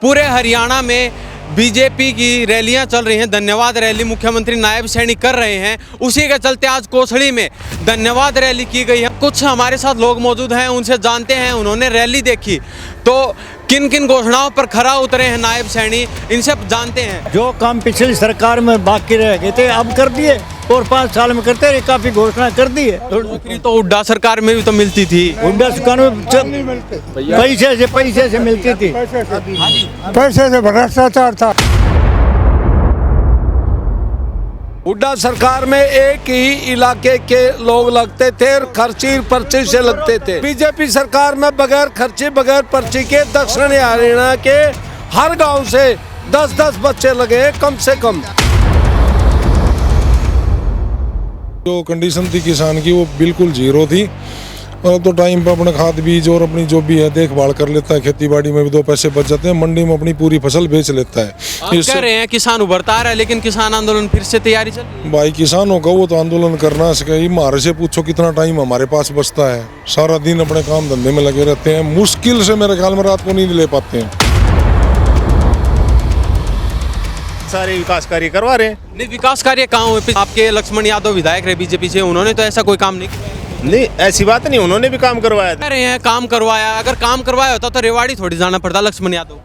पूरे हरियाणा में बीजेपी की रैलियां चल रही हैं। धन्यवाद रैली मुख्यमंत्री नायब सैनिक कर रहे हैं। उसी के चलते आज कोसड़ी में धन्यवाद रैली की गई है। कुछ हमारे साथ लोग मौजूद हैं, उनसे जानते हैं उन्होंने रैली देखी तो किन किन घोषणाओं पर खरा उतरे हैं नायब सैनिक, इनसे जानते हैं। जो काम पिछली सरकार में बाकी रह गए थे अब कर दिए और 5 साल में करते रहे, काफी घोषणा कर दी है। नौकरी तो हुड्डा सरकार में भी तो मिलती थी। हुड्डा सरकार में पैसे से मिलती थी। पैसे से भ्रष्टाचार था। हुड्डा सरकार में एक ही इलाके के लोग लगते थे और खर्ची पर्ची से लगते थे। बीजेपी सरकार में बगैर खर्ची बगैर पर्ची के दक्षिण हरियाणा के हर गांव से 10-10 बच्चे लगे कम से कम। जो कंडीशन थी किसान की वो बिल्कुल जीरो थी और तो टाइम पर अपने खाद बीज और अपनी जो भी है देखभाल कर लेता है। खेती बाड़ी में भी 2 पैसे बच जाते हैं, मंडी में अपनी पूरी फसल बेच लेता है। आप कह रहे हैं किसान उभरता आ रहा है, लेकिन किसान आंदोलन फिर से तैयारी चल रही है। भाई किसानों का वो तो आंदोलन करना सके, हमारे से पूछो कितना टाइम हमारे पास बचता है। सारा दिन अपने काम धंधे में लगे रहते हैं, मुश्किल से मेरे ख्याल में रात को नींद ले पाते हैं। सारे विकास कार्य करवा रहे हैं। नहीं, विकास कार्य कहाँ हुए? आपके लक्ष्मण यादव विधायक रहे बीजेपी से, उन्होंने तो ऐसा कोई काम नहीं किया। नहीं, ऐसी बात नहीं, उन्होंने भी काम करवाया था। कह रहे हैं काम करवाया, अगर काम करवाया होता तो रेवाड़ी थोड़ी जाना पड़ता लक्ष्मण यादव।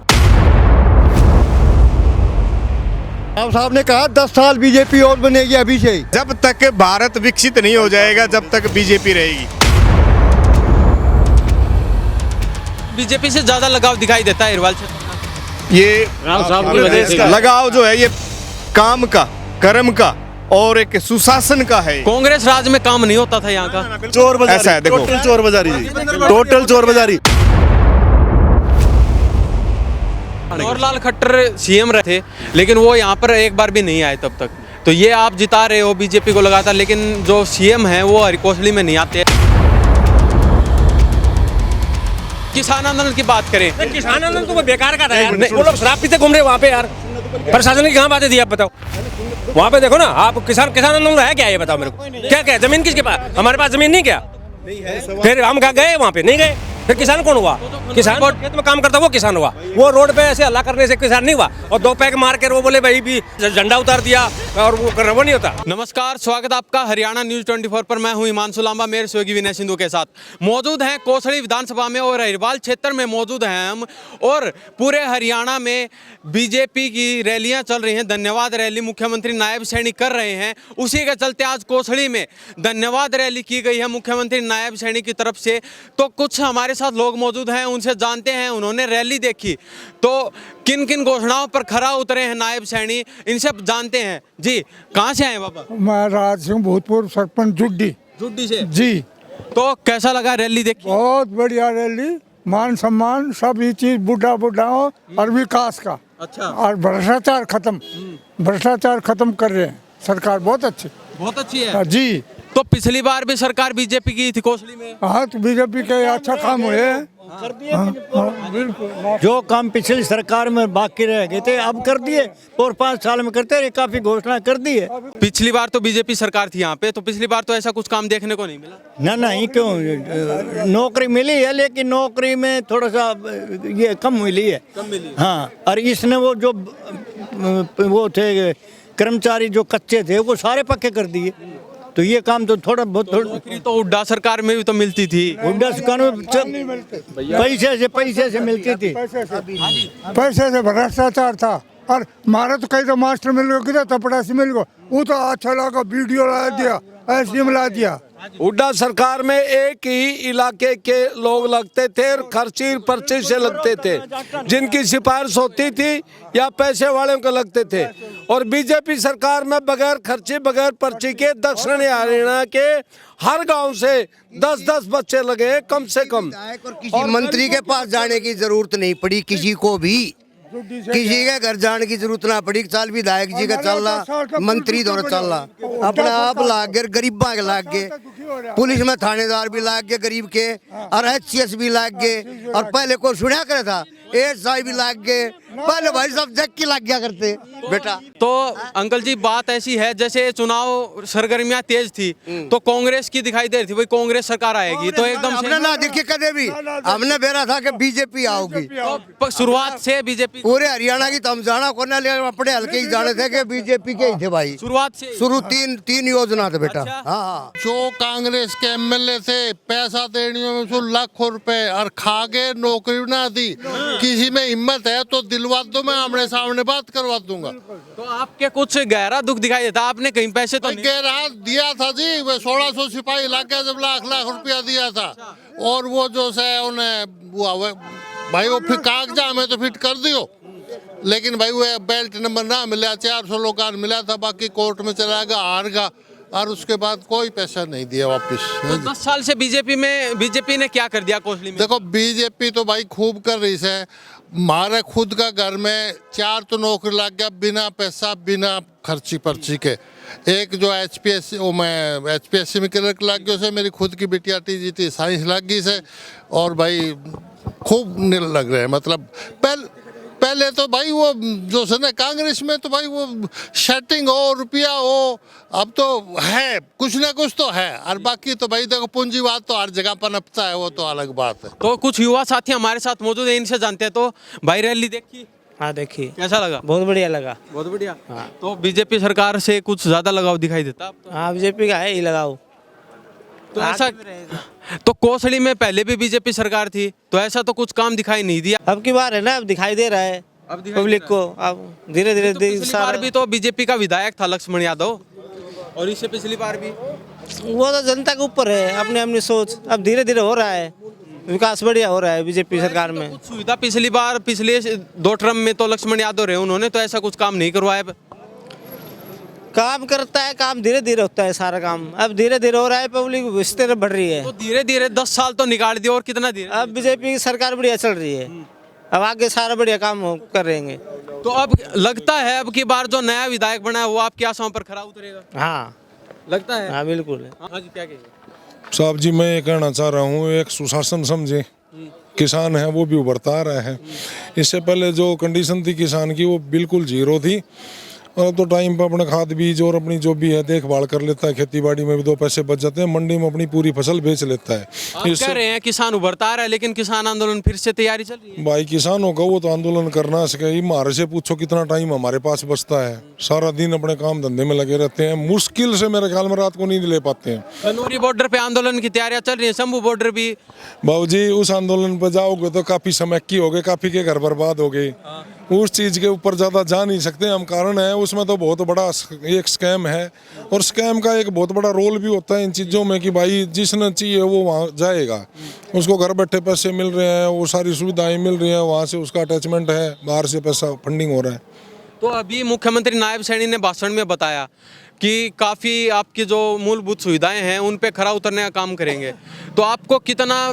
साहब ने कहा 10 साल बीजेपी और बनेगी अभी से। जब तक भारत विकसित नहीं हो जाएगा जब तक बीजेपी रहेगी। बीजेपी से ज्यादा लगाव दिखाई देता है हिरवाल क्षेत्र में। ये लगाव जो है ये काम का, कर्म का और एक सुशासन का है। कांग्रेस राज में काम नहीं होता था यहाँ का। चोर बाजारी, ऐसा है, देखो टोटल चोर बाजारी जी, टोटल चोर बाजारी। मनोहरलाल खट्टर सीएम रहे थे, लेकिन वो यहाँ पर एक बार भी नहीं आए तब तक। तो ये आप जिता रहे हो बीजेपी को लगातार, लेकिन जो सीएम है वो हरिकोसली में नहीं आते। किसान आंदोलन की बात करें, किसान आंदोलन तो बेकार का था यार। वो लोग शराब पीते घूम रहे वहाँ पे यार। प्रशासन की कहाँ बातें दी आप बताओ। वहाँ पे देखो ना आप, किसान आंदोलन है क्या ये बताओ मेरे को। क्या जमीन किसके पास? हमारे पास जमीन नहीं क्या? फिर हम कहाँ गए? वहाँ पे नहीं गए। फिर किसान कौन हुआ? किसान खेत में काम करता वो किसान हुआ। वो रोड पे ऐसे हल्ला करने से किसान नहीं हुआ। और 2 पैक मार कर वो बोले भाई भी झंडा उतार दिया और वो नहीं होता। नमस्कार, स्वागत आपका हरियाणा न्यूज 24 पर। मैं हूं हिमांशु लांबा, मेरे सहयोगी विनय सिंधु के साथ मौजूद हैं कोसड़ी विधानसभा में और हिरवाल क्षेत्र में मौजूद हैं हम। और पूरे हरियाणा में बीजेपी की रैलियां चल रही हैं। धन्यवाद रैली मुख्यमंत्री नायब सैनिक कर रहे हैं। उसी के चलते आज कोसड़ी में धन्यवाद रैली की गई है मुख्यमंत्री नायब सैनिक की तरफ से। तो कुछ हमारे साथ लोग मौजूद हैं, उनसे जानते हैं उन्होंने रैली देखी तो किन किन घोषणाओं पर खरा उतरे हैं नायब सैनिक, इनसे जानते हैं। जी, कहाँ से आए बाबा? मैं राज सिंह, भूतपूर्व सरपंच जुड्डी से जी। तो कैसा लगा रैली देखी? बहुत बढ़िया रैली, मान सम्मान सब ये चीज बुढ़ाओं और विकास का। अच्छा। और भ्रष्टाचार खत्म कर रहे हैं सरकार। बहुत अच्छी है जी। तो पिछली बार भी सरकार बीजेपी की थी कोसड़ी में। हाँ, तो बीजेपी के अच्छा काम हुए हैं। जो काम पिछली सरकार में बाकी रह गए थे अब कर दिए और 5 साल में करते रहे, काफी घोषणा कर दी है। पिछली बार तो बीजेपी सरकार थी यहाँ पे, तो पिछली बार तो ऐसा कुछ काम देखने को नहीं मिला। नहीं क्यों, नौकरी मिली है लेकिन नौकरी में थोड़ा सा ये कम मिली है। हाँ, और इसने वो थे कर्मचारी जो कच्चे थे वो सारे पक्के कर दिए। तो ये काम तो थोड़ा बहुत नौकरी तो हुड्डा सरकार में भी तो मिलती थी। हुड्डा सरकार में पैसे से मिलती थी। पैसे से भ्रष्टाचार था। और मारे तो कई तो मास्टर मिल गया, किधर तपड़ासी मिल गया, वो तो अच्छा लगा, वीडियो ला दिया, एसडीएम ला दिया। हुड्डा सरकार में एक ही इलाके के लोग लगते थे और खर्ची पर्ची से लगते थे। जिनकी सिफारिश होती थी या पैसे वालों को लगते थे। और बीजेपी सरकार में बगैर खर्ची बगैर पर्ची के दक्षिण हरियाणा के हर गांव से 10-10 बच्चे लगे कम से कम। किसी मंत्री के पास जाने की जरूरत नहीं पड़ी, किसी को भी किसी के घर जाने की जरूरत ना पड़ी। साल विधायक जी का चल रहा, मंत्री दौर चल रहा, अपने आप लाग गए, गरीबा के लाग गए, पुलिस में थानेदार भी लाग गए गरीब के, और HCS भी लाग गए, और पहले को सुना करे था एएसआई भी लाग गए, पहले भाई सब जक्की लग गया करते बेटा। तो अंकल जी बात ऐसी है जैसे चुनाव सरगर्मियां तेज थी तो कांग्रेस की दिखाई दे रही थी, भाई कांग्रेस सरकार आएगी तो एकदम हमने ना देखी कदे भी, हमने बेरा था कि बीजेपी आओगी, तो शुरुआत से बीजेपी पूरे हरियाणा की तो हम जाना को ना, लेकिन अपने हल्के ही जाने थे कि बीजेपी के ही थे भाई, शुरुआत से शुरू तीन योजना थे बेटा। अच्छा। हाँ जो कांग्रेस के एमएलए थे पैसा देने में तो लाखों रुपए और खा गए, नौकरी ना दी। किसी में हिम्मत है तो दिलवा दो, मैं आमने सामने बात करवा दूंगा। तो आपके कुछ गहरा दुख दिखाई देता, आपने कहीं पैसे तो नहीं गैराज दिया था जी, वो 1600 सिपाही ला के जब लाख लाख रुपया दिया था, और वो जो है उन्हें भाई वो फिर कागजा में तो फिट कर दियो, लेकिन भाई वो बेल्ट नंबर ना मिला, 400 लोग मिला था, बाकी कोर्ट में चला गया, हार गया, और उसके बाद कोई पैसा नहीं दिया वापस। तो 10 साल से बीजेपी ने क्या कर दिया कोसली में? देखो बीजेपी तो भाई खूब कर रही है, हमारे खुद का घर में 4 तो नौकरी लग गया बिना पैसा बिना खर्ची पर्ची के। एक जो एचपीएससी वो मैं एचपीएससी में क्लर्क लग गया से, मेरी खुद की बिटिया टीजीटी साइंस लग गई से, और भाई खूब नील लग रहे हैं। मतलब पहले तो भाई वो जो है ना कांग्रेस में तो भाई वो सेटिंग हो रुपया हो, अब तो है कुछ ना कुछ तो है, और बाकी तो भाई देखो पूंजीवाद तो हर जगह पनपता है, वो तो अलग बात है। तो कुछ युवा साथी हमारे साथ मौजूद है, इनसे जानते हैं। तो भाई रैली देखी? हाँ देखिए, कैसा लगा? बहुत बढ़िया लगा। बहुत बढ़िया। हाँ। तो बीजेपी सरकार से कुछ ज्यादा लगाव दिखाई देता आपको? हाँ बीजेपी का है ही लगाओ। तो ऐसा तो कोसड़ी में पहले भी बीजेपी सरकार थी तो ऐसा तो कुछ काम दिखाई नहीं दिया। अब की बार है ना, अब दिखाई दे रहा है अब दिखाई पब्लिक दे को। अब धीरे धीरे तो पिछली बार भी तो बीजेपी का विधायक था लक्ष्मण यादव, और इससे पिछली बार भी। वो तो जनता के ऊपर है, अपनी अपनी सोच। अब धीरे धीरे हो रहा है, विकास बढ़िया हो रहा है बीजेपी सरकार में। कुछ सुविधा पिछली बार पिछले 2 टर्म में तो लक्ष्मण यादव रहे, उन्होंने तो ऐसा कुछ काम नहीं करवाया। काम करता है, काम धीरे धीरे होता है सारा काम। अब धीरे धीरे हो रहा है, पब्लिक इस तरह बढ़ रही है। तो धीरे धीरे 10 साल तो निकाल दिया, और कितना धीरे? अब बीजेपी की सरकार बढ़िया चल रही है, अब आगे सारा बढ़िया काम कर रहेंगे। तो अब लगता है अब की बार जो नया विधायक बना है वो आपकी आशाओं पर खरा उतरेगा? हाँ लगता है। हाँ बिल्कुल। हाँ जी, क्या कहेंगे साहब जी? मैं ये कहना चाह रहा हूँ, एक सुशासन समझे, किसान है वो भी उभरता आ रहा है। इससे पहले जो कंडीशन थी किसान की वो बिल्कुल जीरो थी, और तो टाइम पर अपने खाद बीज और अपनी जो भी है देखभाल कर लेता है, खेती बाड़ी में भी 2 पैसे बच जाते हैं, मंडी में अपनी पूरी फसल बेच लेता है। आप कह रहे हैं किसान उभरता आ रहा है, लेकिन किसान आंदोलन फिर से तैयारी चल रही है। भाई किसानों का वो तो आंदोलन करना सके, हमारे से पूछो कितना टाइम हमारे पास बचता है, सारा दिन अपने काम धंधे में लगे रहते हैं, मुश्किल से मेरे ख्याल में रात को नींद ले पाते हैं। खनौरी बॉर्डर पे आंदोलन की तैयारियां चल रही है, शंभू बॉर्डर भी। बाबूजी उस आंदोलन पर जाओगे तो काफी समय की हो गए, काफी के घर बर्बाद हो गए, उस चीज के ऊपर ज्यादा जा नहीं सकते हम। कारण है उसमें तो बहुत बड़ा एक स्कैम है, और स्कैम का एक बहुत बड़ा रोल भी होता है इन चीज़ों में कि भाई जिसने चाहिए वो वहाँ जाएगा, उसको घर बैठे पैसे मिल रहे हैं, वो सारी सुविधाएं मिल रही हैं, वहाँ से उसका अटैचमेंट है, बाहर से पैसा फंडिंग हो रहा है। तो अभी मुख्यमंत्री नायब सैनी ने भाषण में बताया कि काफ़ी आपकी जो मूलभूत सुविधाएं हैं उन पे खरा उतरने का काम करेंगे। तो आपको कितना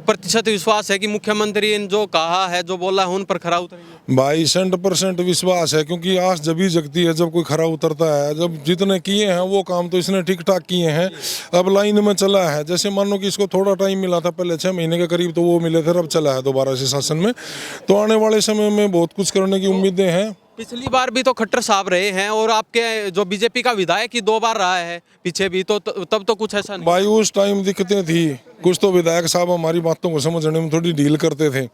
प्रतिशत विश्वास है कि मुख्यमंत्री ने जो कहा है, जो बोला है, उन पर खरा उतरेंगे? भाई 100% विश्वास है, क्योंकि आस जब ही जगती है जब कोई खरा उतरता है। जब जितने किए हैं वो काम तो इसने ठीक ठाक किए हैं, अब लाइन में चला है। जैसे मान लो कि इसको थोड़ा टाइम मिला था, पहले 6 महीने के करीब तो वो मिले थे, अब चला है दोबारा से शासन में, तो आने वाले समय में बहुत कुछ करने की उम्मीदें हैं। पिछली बार भी तो खट्टर साहब रहे हैं, और आपके जो बीजेपी का विधायक ही 2 बार रहा है पीछे भी, तो तब तो कुछ ऐसा नहीं। भाई उस टाइम दिक्कतें थी, कुछ तो विधायक साहब हमारी बातों को समझने में थोड़ी ढील करते थे,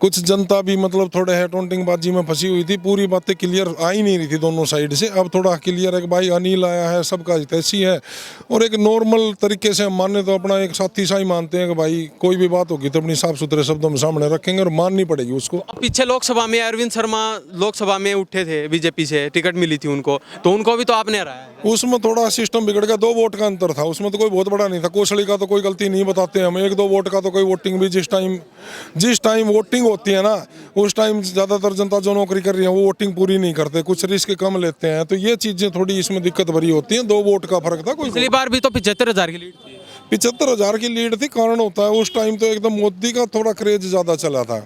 कुछ जनता भी मतलब थोड़े है टोंटिंग बाजी में फंसी हुई थी, पूरी बातें क्लियर आ ही नहीं रही थी दोनों साइड से। अब थोड़ा क्लियर है कि भाई अनिल आया है, सबका हितैषी है, और एक नॉर्मल तरीके से हम माने तो अपना एक साथी सा ही मानते हैं कि भाई कोई भी बात होगी तो अपनी साफ सुथरे शब्दों में सामने रखेंगे और माननी पड़ेगी उसको। पीछे लोकसभा में अरविंद शर्मा लोकसभा में उठे थे, बीजेपी से टिकट मिली थी उनको, तो उनको भी तो आपने हराया है। उसमें थोड़ा सिस्टम बिगड़ गया, 2 वोट का अंतर था, उसमें तो कोई बहुत बड़ा नहीं था। कोसड़ी का तो कोई गलती नहीं बताते हम, 1-2 वोट का तो कोई वोटिंग भी जिस टाइम वोटिंग होती है ना, उस टाइम ज्यादातर जनता जो नौकरी कर रही है वो वोटिंग पूरी नहीं करते, कुछ रिस्क कम लेते हैं, तो ये चीजें थोड़ी इसमें दिक्कत भरी होती हैं। 2 वोट का फर्क था। पिछली बार भी तो 75,000 की लीड थी। 75,000 की लीड थी। कारण होता है उस टाइम तो एकदम मोदी का थोड़ा क्रेज ज्यादा चला था,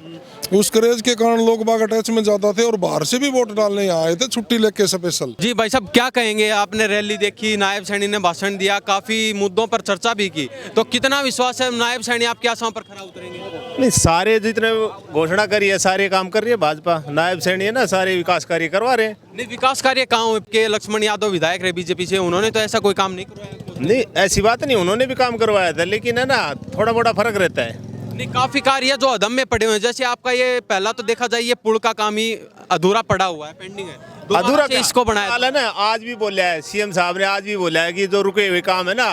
उस क्रेज के कारण लोग बाग अटैच में ज्यादा थे और बाहर से भी वोट डालने यहाँ आए थे छुट्टी लेके स्पेशल। जी भाई साहब, क्या कहेंगे? आपने रैली देखी, नायब सैनी ने भाषण दिया, काफी मुद्दों पर चर्चा भी की, तो कितना विश्वास है नायब सैनी आपकी आशाओं पर खरा उतरेंगे? नहीं, सारे जितने घोषणा करी है सारे काम कर रही है भाजपा। नायब सैनी है ना, सारे विकास कार्य करवा रहे हैं। नहीं, विकास कार्य कहाँ के? लक्ष्मण यादव विधायक रहे बीजेपी से, उन्होंने तो ऐसा कोई काम नहीं करवाया। नहीं, ऐसी बात नहीं, उन्होंने भी काम करवाया था, लेकिन है ना थोड़ा मोटा फर्क रहता है। नहीं, काफी कार्य जो अदम में पड़े हुए हैं, जैसे आपका ये पहला तो देखा जाए ये पुल का काम ही अधूरा पड़ा हुआ है, पेंडिंग है, अधूरा से इसको बनाया है ना। आज भी बोला है सीएम साहब ने, आज भी बोला है कि जो रुके हुए काम है ना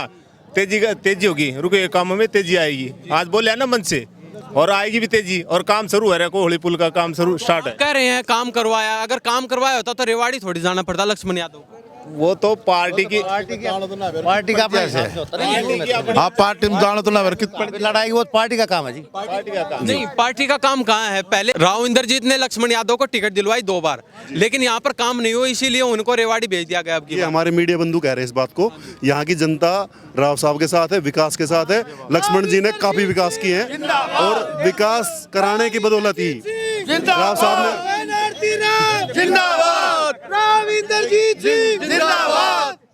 तेजी होगी, रुके हुए कामों में तेजी आएगी। आज बोला है ना मन से, और आएगी भी तेजी, और काम शुरू है, कोहली पुल का काम शुरू स्टार्ट है। कह रहे हैं काम करवाया, अगर काम करवाया होता तो रेवाड़ी थोड़ी जाना पड़ता लक्ष्मण यादव को। वो तो पार्टी की पार्टी का पैसे आप पार्टी में जानो तो ना लड़ाई वो पार्टी का काम है जी। पार्टी का काम नहीं, पार्टी का काम कहाँ है? पहले राव इंद्रजीत ने लक्ष्मण यादव को टिकट दिलवाई 2 बार, लेकिन यहाँ पर काम नहीं हुआ, इसीलिए उनको रेवाड़ी भेज दिया गया। अब की हमारे मीडिया बंधु कह रहे हैं इस बात को, यहाँ की जनता राव साहब के साथ है, विकास के साथ है। लक्ष्मण जी ने काफी विकास किए हैं और विकास कराने की बदौलत ही राव साहब ने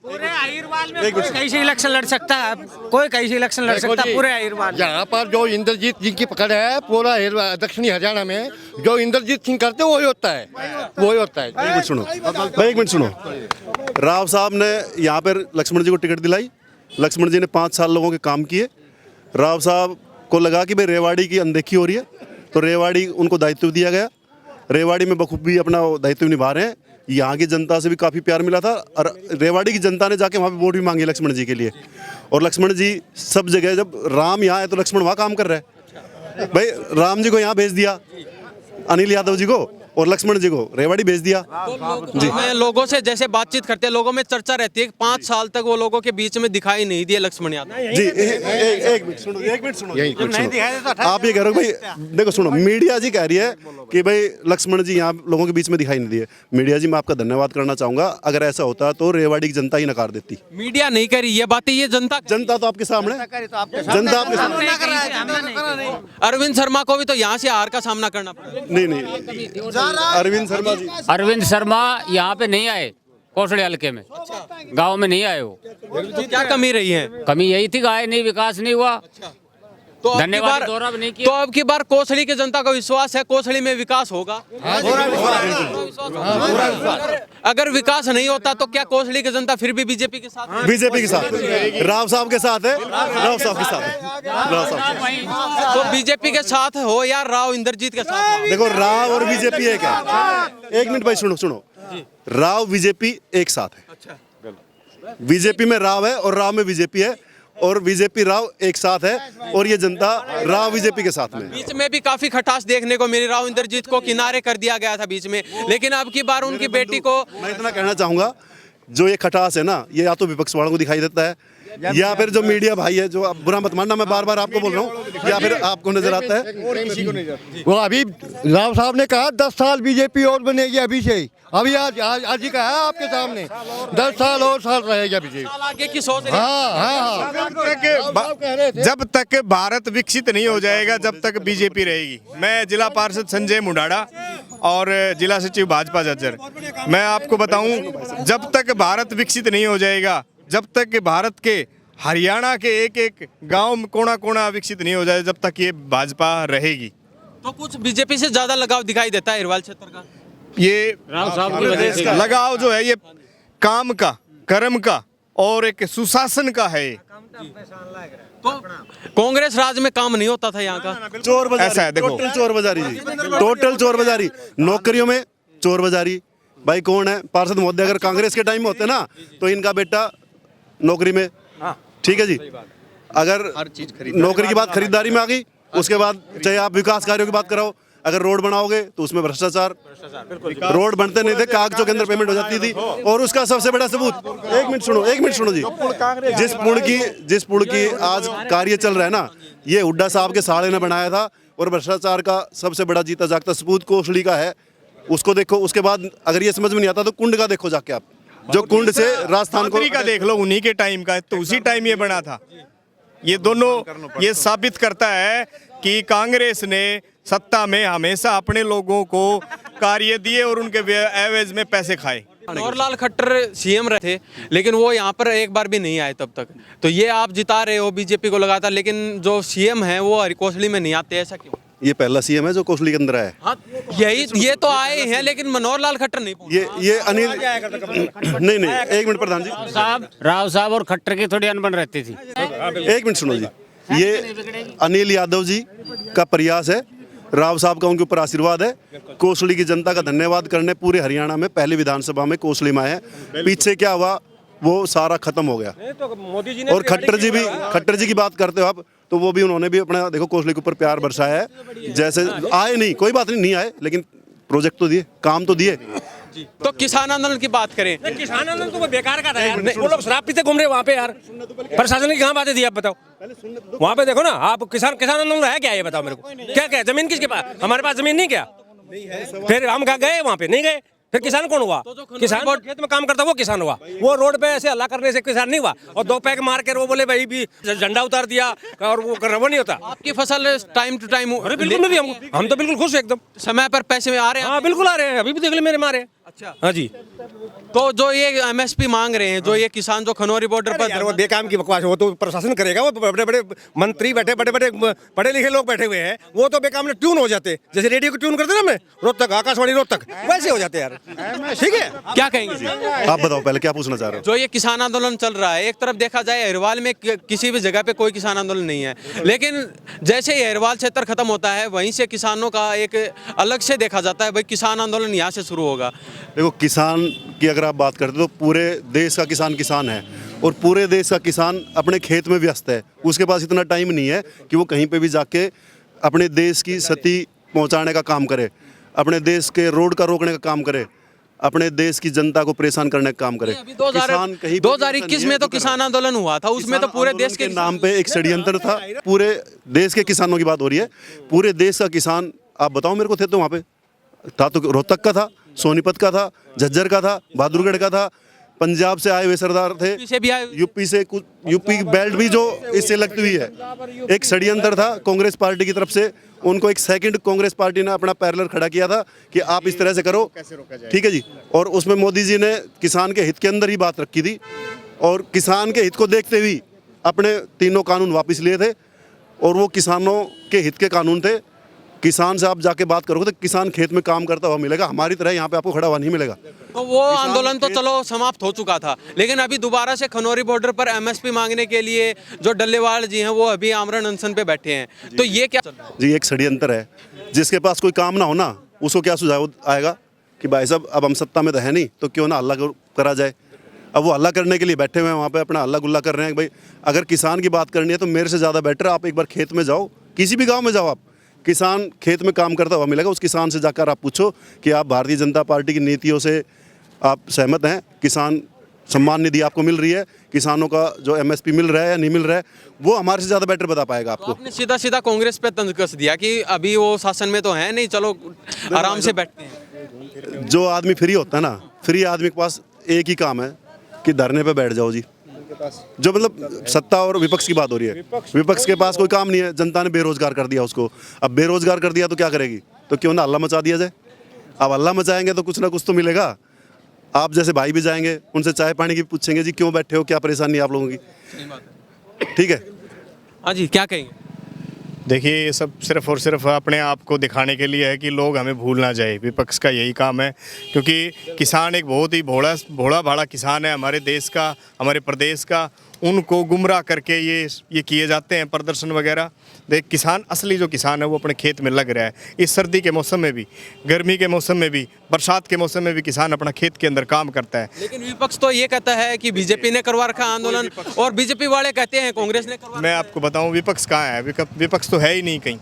पूरे अहिरवाल में कोई कहीं से इलेक्शन लड़ सकता है, कोई कहीं से इलेक्शन लड़ सकता है पूरे अहिरवाल। यहाँ पर जो इंद्रजीत जी की पकड़ है पूरा दक्षिणी हरियाणा में, जो इंद्रजीत सिंह करते वही होता है, वही होता है। एक मिनट सुनो भाई, एक मिनट सुनो। राव साहब ने यहाँ पर लक्ष्मण जी को टिकट दिलाई, लक्ष्मण जी ने 5 साल लोगों के काम किए। राव साहब को लगा कि भाई रेवाड़ी की अनदेखी हो रही है, तो रेवाड़ी उनको दायित्व दिया गया। रेवाड़ी में बखूबी अपना दायित्व निभा रहे हैं। यहाँ की जनता से भी काफ़ी प्यार मिला था और रेवाड़ी की जनता ने जाके वहाँ पे वोट भी मांगी लक्ष्मण जी के लिए। और लक्ष्मण जी सब जगह, जब राम यहाँ है तो लक्ष्मण वहाँ काम कर रहे हैं। भाई राम जी को यहाँ भेज दिया, अनिल यादव जी को, और लक्ष्मण जी को रेवाड़ी भेज दिया। जी, मैं लोगों से जैसे बातचीत करते हैं, लोगों में चर्चा रहती है कि 5 साल तक वो लोगों के बीच में दिखाई नहीं दिए लक्ष्मण यादव जी। एक मिनट सुनो, एक मिनट सुनो, आप ये कह रहे हो भाई, देखो सुनो, मीडिया जी कह रही है कि भाई लक्ष्मण जी यहाँ लोगों के बीच में दिखाई नहीं दिए। मीडिया जी मैं आपका धन्यवाद करना चाहूंगा, अगर ऐसा होता तो रेवाड़ी की जनता ही नकार देती। मीडिया नहीं करी ये बातें, ये जनता तो आपके सामने, जनता आपके सामने। अरविंद शर्मा को भी तो यहाँ से हार का सामना करना पड़ा। नहीं, अरविंद शर्मा जी, अरविंद शर्मा यहाँ पे नहीं आए, कोसड़े हल्के में, गांव में नहीं आए वो। क्या कमी रही है? कमी यही थी, गाय नहीं, विकास नहीं हुआ। तो अब की धन्यवाद बार दौरा भी नहीं किया। तो अब की बार कोसड़ी की जनता का विश्वास है कोसड़ी में विकास होगा। अगर विकास नहीं होता तो क्या कोसड़ी की जनता फिर भी बीजेपी के साथ? बीजेपी के साथ, राव साहब के साथ है, राव साहब के साथ है, राव साहब। तो बीजेपी के साथ हो या राव इंद्रजीत के साथ हो? देखो राव और बीजेपी एक है। एक मिनट भाई सुनो सुनो, राव बीजेपी एक साथ है। बीजेपी में राव है और राव में बीजेपी है, और बीजेपी राव एक साथ है, और ये जनता राव बीजेपी के साथ में। बीच में भी काफी खटास देखने को मिली, राव इंद्रजीत को किनारे कर दिया गया था बीच में, लेकिन अब की बार उनकी बेटी को। मैं इतना कहना चाहूंगा, जो ये खटास है ना, ये या तो विपक्ष वालों को दिखाई देता है, या फिर जो मीडिया भाई है, जो आप बुरा मत मानना, मैं बार बार आपको बोल रहा हूँ, या फिर आपको नजर आता है। वो अभी राव साहब ने कहा 10 साल बीजेपी और बनेगी अभी से ही, अभी आज ही कहा आपके सामने 10 साल और साल रहेगा बीजेपी। आगे की सोच। हाँ। जब तक भारत विकसित नहीं हो जाएगा जब तक बीजेपी रहेगी। मैं जिला पार्षद संजय मुंडाड़ा और जिला सचिव भाजपा झज्जर, मैं आपको बताऊं, जब तक भारत विकसित नहीं हो जाएगा, जब तक भारत के हरियाणा के एक एक गांव में कोना कोना विकसित नहीं हो जाए, जब तक ये भाजपा रहेगी। तो कुछ बीजेपी से ज्यादा लगाव दिखाई देता है हिरवाल क्षेत्र का। ये राव साहब की वजह से लगाव जो है ये काम का, कर्म का और एक सुशासन का है। तो कांग्रेस राज में काम नहीं होता था यहाँ का, चोर बाजारी, ऐसा है, देखो। टोटल चोर बाजारी जी, टोटल चोर बाजारी, नौकरियों में चोर बाजारी। भाई कौन है पार्षद महोदय? अगर कांग्रेस के टाइम में होते ना तो इनका बेटा नौकरी में, ठीक है जी। अगर नौकरी की बात खरीदारी में आ गई, उसके बाद चाहे आप विकास कार्यों की बात कराओ, अगर रोड बनाओगे तो उसमें भ्रष्टाचार। रोड बनते नहीं थे, कागजों के अंदर पेमेंट हो जाती थी, और उसका सबसे बड़ा सबूत, एक मिनट सुनो जी, जिस पुल की आज कार्य चल रहा है ना, ये हुड्डा साहब के साले ने बनाया था, और भ्रष्टाचार का सबसे बड़ा जीता जागता सबूत कोसड़ी का है। उसको देखो, उसके बाद अगर ये समझ में नहीं आता तो कुंड का देखो जाके आप, जो कुंड से राजस्थान को का देख लो, उन्हीं के टाइम का, तो उसी टाइम ये बना था। ये दोनों ये साबित करता है कि कांग्रेस ने सत्ता में हमेशा अपने लोगों को कार्य दिए और उनके एवज में पैसे खाए। मनोहरलाल खट्टर सीएम रहे थे, लेकिन वो यहाँ पर एक बार भी नहीं आए तब तक। तो ये आप जिता रहे हो बीजेपी को लगातार, लेकिन जो सीएम है वो हरिकोसली में नहीं आते, ऐसा क्यों? ये पहला सीएम है जो कोसली के अंदर आया है। हाँ, ये तो आए हैं, लेकिन मनोहरलाल खट्टर नहीं पहुंचे। ये अनिल नहीं, एक मिनट प्रधान जी साहब, राव साहब और खट्टर की थोड़ी अनबन रहती थी। एक मिनट सुनो जी, ये अनिल यादव जी का प्रयास है, राव साहब का उनके ऊपर आशीर्वाद है, कोसली की जनता का धन्यवाद करने पूरे हरियाणा में पहली विधानसभा में कोसली में आए हैं। पीछे क्या हुआ वो सारा खत्म हो गया। और खट्टर जी की बात करते हो आप, तो वो भी उन्होंने भी अपना देखो कोसली के ऊपर प्यार बरसाया है। जैसे आए नहीं, कोई बात नहीं आए, लेकिन प्रोजेक्ट तो दिए, काम तो दिए। तो किसान आंदोलन की बात करें, किसान आंदोलन तो वो बेकार का था यार। वो लोग शराब पीते घूम रहे वहाँ पे यार। प्रशासन की कहाँ बातें दी आप बताओ? वहाँ पे देखो ना आप, किसान आंदोलन है क्या ये बताओ मेरे को? क्या जमीन किसके पास? हमारे पास जमीन नहीं क्या? फिर हम कहाँ गए? वहाँ पे नहीं गए। फिर किसान कौन हुआ? किसान खेत में काम करता वो किसान हुआ। वो रोड पे ऐसे हल्ला करने से किसान नहीं हुआ। और 2 पैक मार कर वो बोले भाई भी झंडा उतार दिया और वो नहीं होता। आपकी फसल टाइम टू टाइम? अरे बिल्कुल नहीं, हम तो बिल्कुल खुश हैं एकदम। समय पर पैसे में आ रहे हैं? हाँ बिल्कुल आ रहे हैं, अभी भी देख ले मेरे मारे। अच्छा, हाँ जी। तो जो ये एमएसपी मांग रहे हैं, जो ये किसान जो खनौरी बॉर्डर पर, वो बेकाम की बकवास, वो तो प्रशासन करेगा। वो बड़े बड़े मंत्री बैठे, बड़े बड़े पढ़े लिखे लोग बैठे हुए हैं, वो तो बेकाम में ट्यून हो जाते, जैसे रेडियो को ट्यून करते ना मैं रोहतक, आकाशवाणी रोहतक, वैसे हो जाते यार। ठीक है, क्या कहेंगे जी? आप बताओ पहले क्या पूछना चाह रहे हो? जो ये किसान आंदोलन चल रहा है, एक तरफ देखा जाए अहिरवाल में किसी भी जगह पे कोई किसान आंदोलन नहीं है, लेकिन जैसे ही अहिरवाल क्षेत्र खत्म होता है वहीं से किसानों का एक अलग से देखा जाता है, भाई किसान आंदोलन यहाँ से शुरू होगा। देखो किसान की अगर आप बात करते हो तो पूरे देश का किसान है, और पूरे देश का किसान अपने खेत में व्यस्त है। उसके पास इतना टाइम नहीं है कि वो कहीं पे भी जाके अपने देश की क्षति पहुंचाने का काम करे, अपने देश के रोड का रोकने का काम करे, अपने देश की जनता को परेशान करने का काम करे। 2021 में तो किसान आंदोलन हुआ था, उसमें तो पूरे देश के नाम पे एक षड्यंत्र था। पूरे देश के किसानों की बात हो रही है, पूरे देश का किसान। आप बताओ मेरे को, थे तो वहाँ पे था तो रोहतक का था, सोनीपत का था, झज्जर का था, बहादुरगढ़ का था, पंजाब से आए हुए सरदार थे, यूपी से कुछ, यूपी बेल्ट भी जो इससे लगती हुई है। एक षड्यंत्र था कांग्रेस पार्टी की तरफ से, उनको एक सेकंड कांग्रेस पार्टी ने अपना पैरेलल खड़ा किया था कि आप इस तरह से करो, ठीक है जी। और उसमें मोदी जी ने किसान के हित के अंदर ही बात रखी थी, और किसान के हित को देखते हुए अपने तीनों कानून वापस लिए थे, और वो किसानों के हित के कानून थे। किसान से आप जाके बात करोगे तो किसान खेत में काम करता हुआ मिलेगा, हमारी तरह यहाँ पे आपको खड़ा हुआ नहीं मिलेगा। तो वो आंदोलन तो चलो समाप्त हो चुका था, लेकिन अभी दोबारा से खनौरी बॉर्डर पर एमएसपी मांगने के लिए जो डल्लेवाल जी हैं वो अभी आमरण अनशन पे बैठे हैं। तो ये क्या जी? एक षड्यंत्र है। जिसके पास कोई काम ना हो ना, उसको क्या सुझाव आएगा कि भाई साहब अब हम सत्ता में तो है नहीं, तो क्यों ना हल्ला करा जाए। अब वो हल्ला करने के लिए बैठे हुए हैं वहाँ पे, अपना हल्ला गुल्ला कर रहे हैं। भाई अगर किसान की बात करनी है तो मेरे से ज़्यादा बेटर आप एक बार खेत में जाओ, किसी भी गाँव में जाओ, आप किसान खेत में काम करता हुआ मिलेगा। उस किसान से जाकर आप पूछो कि आप भारतीय जनता पार्टी की नीतियों से आप सहमत हैं, किसान सम्मान निधि आपको मिल रही है, किसानों का जो एमएसपी मिल रहा है या नहीं मिल रहा है, वो हमारे से ज़्यादा बेटर बता पाएगा आपको। आपने सीधा सीधा कांग्रेस पे तंज कस दिया कि अभी वो शासन में तो है नहीं, चलो आराम से बैठते हैं। जो आदमी फ्री होता है ना, फ्री आदमी के पास एक ही काम है कि धरने पे बैठ जाओ जी। जो मतलब सत्ता और विपक्ष की बात हो रही है, विपक्ष के पास कोई काम नहीं है, जनता ने बेरोजगार कर दिया उसको। अब बेरोजगार कर दिया तो क्या करेगी? तो क्यों ना हल्ला मचा दिया जाए। अब हल्ला मचाएंगे तो कुछ ना कुछ तो मिलेगा। आप जैसे भाई भी जाएंगे, उनसे चाय पानी की पूछेंगे, जी क्यों बैठे हो, क्या परेशानी है आप लोगों की, ठीक है? हाँ जी, क्या कहेंगे? देखिए, ये सब सिर्फ और सिर्फ अपने आप को दिखाने के लिए है कि लोग हमें भूल ना जाए। विपक्ष का यही काम है, क्योंकि किसान एक बहुत ही भोला भाला किसान है हमारे देश का, हमारे प्रदेश का। उनको गुमराह करके ये किए जाते हैं प्रदर्शन वगैरह। देख, किसान असली जो किसान है वो अपने खेत में लग रहा है। इस सर्दी के मौसम में भी, गर्मी के मौसम में भी, बरसात के मौसम में भी किसान अपना खेत के अंदर काम करता है। लेकिन विपक्ष तो ये कहता है कि बीजेपी ने करवा रखा आंदोलन, और बीजेपी वाले कहते हैं कांग्रेस ने करवा। मैं आपको बताऊं, विपक्ष कहाँ है? विपक्ष तो है ही नहीं कहीं।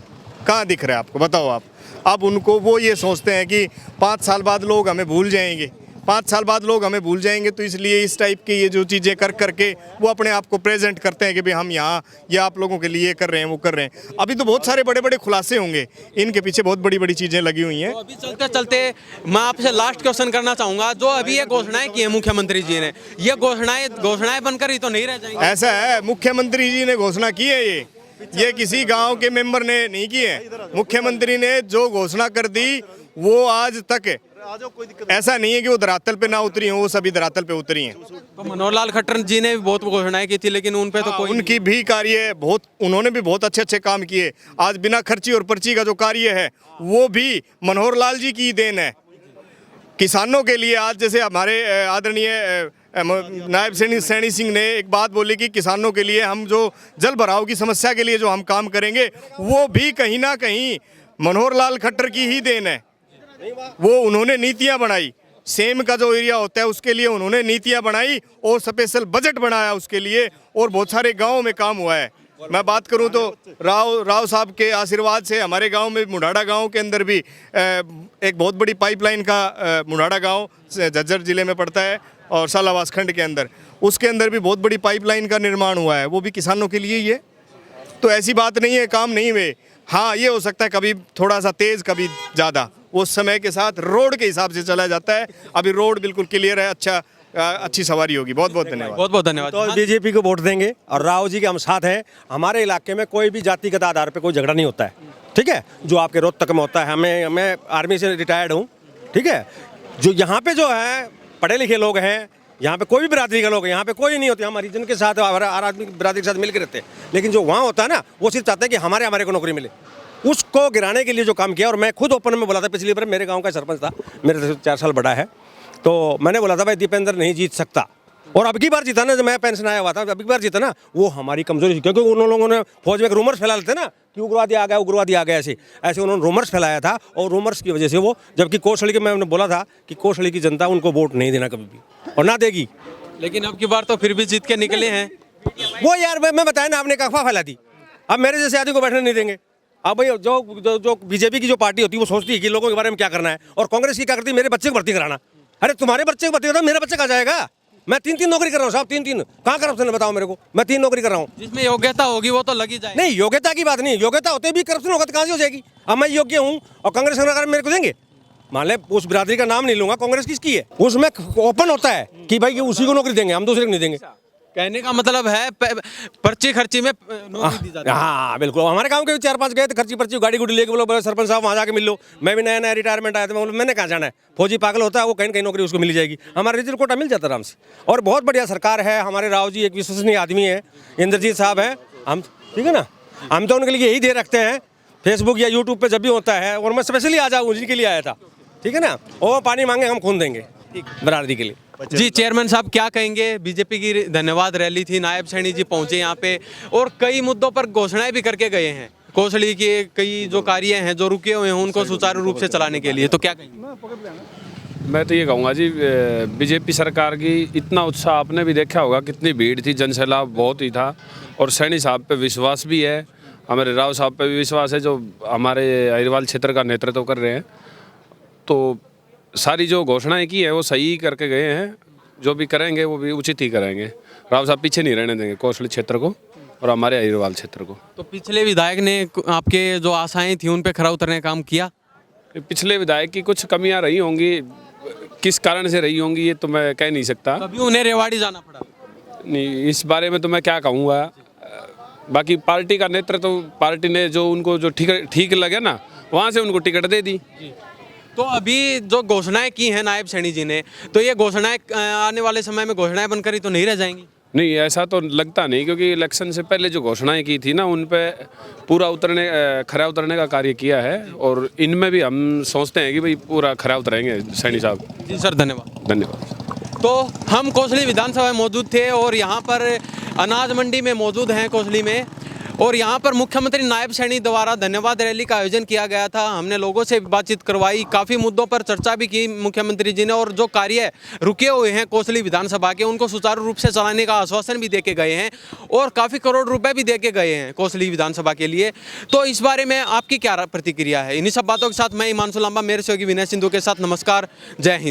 कहाँ दिख रहा है आपको? बताओ आप। अब उनको वो ये सोचते हैं कि 5 साल बाद लोग हमें भूल जाएंगे, 5 साल बाद लोग हमें भूल जाएंगे। तो इसलिए इस टाइप की ये जो चीज़ें कर करके वो अपने आप को प्रेजेंट करते हैं कि भाई हम यहाँ ये आप लोगों के लिए कर रहे हैं, वो कर रहे हैं। अभी तो बहुत सारे बड़े बड़े खुलासे होंगे, इनके पीछे बहुत बड़ी बड़ी चीज़ें लगी हुई हैं। तो अभी चलते चलते मैं आपसे लास्ट क्वेश्चन करना चाहूँगा, जो अभी ये घोषणाएं की है मुख्यमंत्री जी ने, ये घोषणाएं बनकर ही तो नहीं रह जाएंगी। ऐसा है, मुख्यमंत्री जी ने घोषणा की है, ये किसी गांव के मेंबर ने नहीं की है। मुख्यमंत्री ने जो घोषणा कर दी वो आज तक ऐसा नहीं है कि वो धरातल पे ना उतरी हो, वो सभी धरातल पे उतरी हैं। तो मनोहर लाल खट्टर जी ने भी बहुत घोषणाएं की थी, लेकिन उन पे तो कोई उनकी भी कार्य बहुत, उन्होंने भी बहुत अच्छे अच्छे काम किए। आज बिना खर्ची और पर्ची का जो कार्य है वो भी मनोहर लाल जी की देन है। किसानों के लिए आज जैसे हमारे आदरणीय नायब सैनी सिंह ने एक बात बोली कि किसानों के लिए हम जो जल भराव की समस्या के लिए जो हम काम करेंगे वो भी कहीं ना कहीं मनोहर लाल खट्टर की ही देन है। वो उन्होंने नीतियां बनाई, सेम का जो एरिया होता है उसके लिए उन्होंने नीतियां बनाई और स्पेशल बजट बनाया उसके लिए, और बहुत सारे गाँव में काम हुआ है। मैं बात करूं तो राव साहब के आशीर्वाद से हमारे गांव में, मुंडाड़ा गांव के अंदर भी एक बहुत बड़ी पाइपलाइन का, मुंडाड़ा गांव झज्जर जिले में पड़ता है और सालावास खंड के अंदर, उसके अंदर भी बहुत बड़ी पाइपलाइन का निर्माण हुआ है, वो भी किसानों के लिए ही है। तो ऐसी बात नहीं है काम नहीं हुए। हाँ, ये हो सकता है कभी थोड़ा सा तेज़ कभी ज़्यादा, वो समय के साथ रोड के हिसाब से चला जाता है। अभी रोड बिल्कुल क्लियर है, अच्छी सवारी होगी। बहुत बहुत धन्यवाद। बहुत बहुत धन्यवाद। तो बीजेपी को वोट देंगे और राव जी के हम साथ हैं। हमारे इलाके में कोई भी जातिगत आधार पे कोई झगड़ा नहीं होता है, ठीक है, जो आपके रोहतक में होता है। मैं आर्मी से रिटायर्ड हूँ, ठीक है। जो यहाँ पे जो है पढ़े लिखे लोग हैं, यहाँ पे कोई भी बिरादरी के लोग हैं, यहाँ पे कोई नहीं होते, हम हरिजन के साथ हर आदमी बिरादरी के साथ मिलकर रहते हैं। लेकिन जो वहाँ होता है ना, वो सिर्फ चाहते हैं कि हमारे को नौकरी मिले, उसको गिराने के लिए जो काम किया। और मैं खुद ओपन में बोला था, पिछली बार मेरे गाँव का सरपंच था, मेरे से 4 साल बड़ा है, तो मैंने बोला था भाई दीपेंद्र नहीं जीत सकता। और अब की बार जीता ना, जब मैं पेंशन आया हुआ था, अब की बार जीता ना, वो हमारी कमजोरी थी। क्योंकि उन लोगों ने फौज में रूमर्स फैला लेते ना कि उग्रवादी आ गया, ऐसे उन्होंने रूमर्स फैलाया था, और रूमर्स की वजह से वो, जबकि कोसली के मैंने बोला था कि कोसली की जनता उनको वोट नहीं देना कभी भी, और ना देगी। लेकिन अब की बार तो फिर भी जीत के निकले हैं। वो यार मैं बताया ना, आपने अफवाह फैला दी। अब मेरे जैसे आदमी को बैठने नहीं देंगे। अब भाई जो बीजेपी की जो पार्टी होती है वो सोचती है कि लोगों के बारे में क्या करना है, और कांग्रेस की क्या करती है, मेरे बच्चे को भर्ती कराना। अरे तुम्हारे बच्चे को भर्ती कराना, मेरा बच्चे कहाँ जाएगा? मैं 3 नौकरी कर रहा हूँ साहब, 3 कहाँ करप्शन है बताओ मेरे को? मैं 3 नौकरी कर रहा हूँ। जिसमें योग्यता होगी वो तो लगी जाए। नहीं, योग्यता की बात नहीं, योग्यता होते भी करप्शन होगा तो कहाँ से हो जाएगी? अब मैं योग्य हूँ और कांग्रेस सरकार मेरे को देंगे? मान ले उस बिरादरी का नाम नहीं लूंगा, कांग्रेस किसकी है, उसमें ओपन होता है कि भाई उसी को नौकरी देंगे, हम दूसरे को नहीं देंगे। कहने का मतलब है पर्ची खर्ची में नौकरी दी जाती है। हाँ बिल्कुल, हमारे गांव के भी 4-5 गए थे, खर्ची पर्ची गाड़ी गुड़ी लेके, बोलो सरपंच साहब वहाँ जाके मिल लो। मैं भी नया रिटायरमेंट आया था, मैंने कहाँ जाना है, फौजी पागल होता है वो, कहीं नौकरी उसको मिल जाएगी। हमारा रिजर्व कोटा मिल जाता आराम से। और बहुत बढ़िया सरकार है, हमारे राव जी एक विश्वसनीय आदमी है, इंद्रजीत साहब हैं, हम ठीक है ना, हम तो उनके लिए यही दे रखते हैं फेसबुक या यूट्यूब पर जब भी होता है, और मैं स्पेशली आ जाऊँ उसी के लिए आया था, ठीक है ना। वो पानी मांगे हम खून देंगे बरादरी के लिए। जी चेयरमैन साहब क्या कहेंगे? बीजेपी की धन्यवाद रैली थी, नायब सैनी जी पहुंचे यहाँ पे और कई मुद्दों पर घोषणाएं भी करके गए हैं। कोसली के कई जो कार्य हैं जो रुके हुए हैं उनको सुचारू रूप से चलाने के लिए, तो क्या कहेंगे? मैं तो ये कहूँगा जी, बीजेपी सरकार की इतना उत्साह आपने भी देखा होगा, कितनी भीड़ थी, जनसैलाब बहुत ही था। और सैनी साहब पे विश्वास भी है, हमारे राव साहब पे भी विश्वास है जो हमारे अहिरवाल क्षेत्र का नेतृत्व कर रहे हैं। तो सारी जो घोषणाएं की है वो सही करके गए हैं, जो भी करेंगे वो भी उचित ही करेंगे। राव साहब पीछे नहीं रहने देंगे कोसली क्षेत्र को और हमारे अहिरवाल क्षेत्र को। तो पिछले विधायक ने आपके जो आशाएं थी उन पे खरा उतरने का काम किया? पिछले विधायक की कुछ कमियां रही होंगी, किस कारण से रही होंगी ये तो मैं कह नहीं सकता। कभी उन्हें रेवाड़ी जाना पड़ा? नहीं, इस बारे में तो मैं क्या कहूँगा। बाकी पार्टी का नेतृत्व, पार्टी ने जो उनको जो ठीक लगे ना वहाँ से उनको टिकट दे दी। तो अभी जो घोषणाएं की हैं नायब सैनी जी ने, तो ये घोषणाएं आने वाले समय में घोषणाएं बनकर ही तो नहीं रह जाएंगी? नहीं, ऐसा तो लगता नहीं, क्योंकि इलेक्शन से पहले जो घोषणाएं की थी ना उन पे पूरा खरा उतरने का कार्य किया है, और इनमें भी हम सोचते हैं कि भाई पूरा खरा उतरेंगे सैनी साहब। जी सर, धन्यवाद। धन्यवाद। तो हम कोसली विधानसभा में मौजूद थे और यहाँ पर अनाज मंडी में मौजूद हैं कोसली में, और यहाँ पर मुख्यमंत्री नायब सैनी द्वारा धन्यवाद रैली का आयोजन किया गया था। हमने लोगों से बातचीत करवाई, काफ़ी मुद्दों पर चर्चा भी की मुख्यमंत्री जी ने, और जो कार्य रुके हुए हैं कोसली विधानसभा के उनको सुचारू रूप से चलाने का आश्वासन भी देके गए हैं, और काफ़ी करोड़ रुपए भी देके गए हैं कोसली विधानसभा के लिए। तो इस बारे में आपकी क्या प्रतिक्रिया है? इन्हीं सब बातों के साथ मैं हिमांशु लांबा, मेरे सहयोगी विनय सिंधु के साथ नमस्कार, जय हिंद।